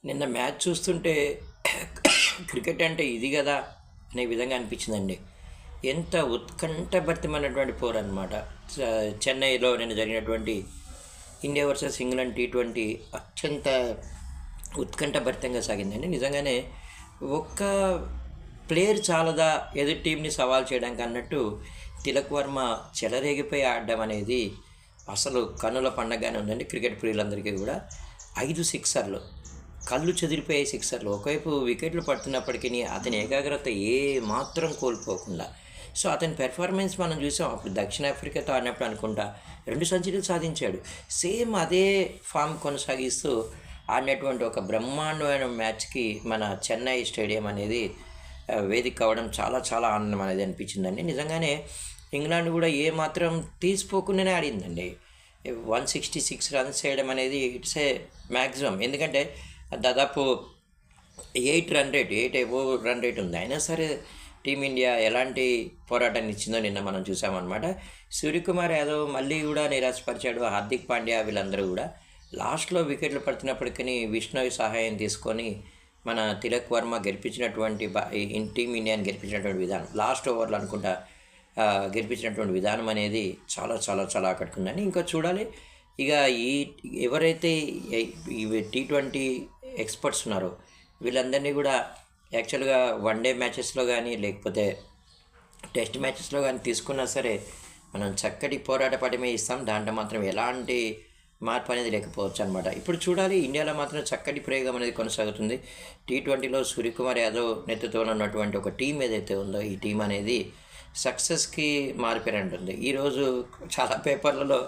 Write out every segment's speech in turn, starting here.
నిన్న మ్యాచ్ చూస్తుంటే క్రికెట్ అంటే ఇది కదా అనే విధంగా అనిపించిందండి. ఎంత ఉత్కంఠభరితమైనటువంటి పోరు అనమాట. చెన్నైలో నిన్న జరిగినటువంటి ఇండియా వర్సెస్ ఇంగ్లాండ్ T20 అత్యంత ఉత్కంఠభరితంగా సాగిందండి. నిజంగానే ఒక్క ప్లేయర్ చాలదా ఎదుటి టీంని సవాల్ చేయడానికి అన్నట్టు తిలక్ వర్మ చెలరేగిపోయి ఆడడం అనేది అసలు కన్నుల పండగగానే ఉందండి క్రికెట్ ప్రియులందరికీ కూడా. 5 సిక్సర్లు, కళ్ళు చెదిరిపోయే సిక్సర్లు. ఒకవైపు వికెట్లు పడుతున్నప్పటికీ అతని ఏకాగ్రత ఏ మాత్రం కోల్పోకుండా, సో అతని పెర్ఫార్మెన్స్ మనం చూసాం. అప్పుడు దక్షిణాఫ్రికాతో ఆడినప్పుడు అనుకుంటా 2 సెంచరీలు సాధించాడు. సేమ్ అదే ఫామ్ కొనసాగిస్తూ ఆడినటువంటి ఒక బ్రహ్మాండమైన మ్యాచ్కి మన చెన్నై స్టేడియం అనేది వేదిక కావడం చాలా చాలా ఆనందం అనేది అనిపించిందండి. నిజంగానే ఇంగ్లాండ్ కూడా ఏ మాత్రం తీసిపోకుండానే ఆడిందండి. 166 రన్స్ చేయడం అనేది ఇట్స్ ఏ మ్యాక్సిమం. ఎందుకంటే దాదాపు 8 అబోవ్ రన్ రేట్ ఉంది. అయినా సరే టీమిండియా ఎలాంటి పోరాటాన్ని ఇచ్చిందో నిన్న మనం చూసామన్నమాట. సూర్యకుమార్ యాదవ్ మళ్ళీ కూడా నిరాశపరిచాడు. హార్దిక్ పాండ్యా వీళ్ళందరూ కూడా లాస్ట్లో వికెట్లు పడుతున్నప్పటికీ విష్ణోయ్ సహాయం తీసుకొని మన తిలక్ వర్మ గెలిపించినటువంటి టీమిండియాని గెలిపించినటువంటి విధానం, లాస్ట్ ఓవర్లో అనుకుంటా గెలిపించినటువంటి విధానం అనేది చాలా చాలా చాలా ఆకట్టుకుందని. ఇంకా చూడాలి ఇక ఈ ఎవరైతే ఈ T20 ఎక్స్పర్ట్స్ ఉన్నారో వీళ్ళందరినీ కూడా యాక్చువల్గా వన్డే మ్యాచెస్లో కానీ లేకపోతే టెస్ట్ మ్యాచెస్లో కానీ తీసుకున్నా సరే మనం చక్కటి పోరాట పటమే ఇస్తాం. దాంట్లో మాత్రం ఎలాంటి మార్పు అనేది లేకపోవచ్చు అనమాట. ఇప్పుడు చూడాలి, ఇండియాలో మాత్రం చక్కటి ప్రయోగం అనేది కొనసాగుతుంది. T20లో సూర్యకుమార్ యాదవ్ నేతృత్వంలో ఉన్నటువంటి ఒక టీం ఏదైతే ఉందో ఈ టీం అనేది సక్సెస్కి మారిపోయినట్టుంది. ఈరోజు చాలా పేపర్లలో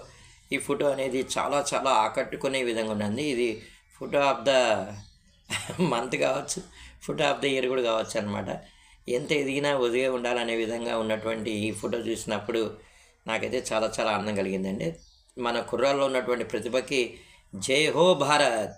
ఈ ఫోటో అనేది చాలా చాలా ఆకట్టుకునే విధంగా ఉన్నది. ఇది ఫోటో ఆఫ్ ద మంత్ కావచ్చు, ఫోటో ఆఫ్ ద ఇయర్ కూడా కావచ్చు అనమాట. ఎంత ఎదిగినా ఒదిగే ఉండాలనే విధంగా ఉన్నటువంటి ఈ ఫోటో చూసినప్పుడు నాకైతే చాలా చాలా ఆనందం కలిగిందండి. మన కుర్రాల్లో ఉన్నటువంటి ప్రతిభకి జై హో భారత్.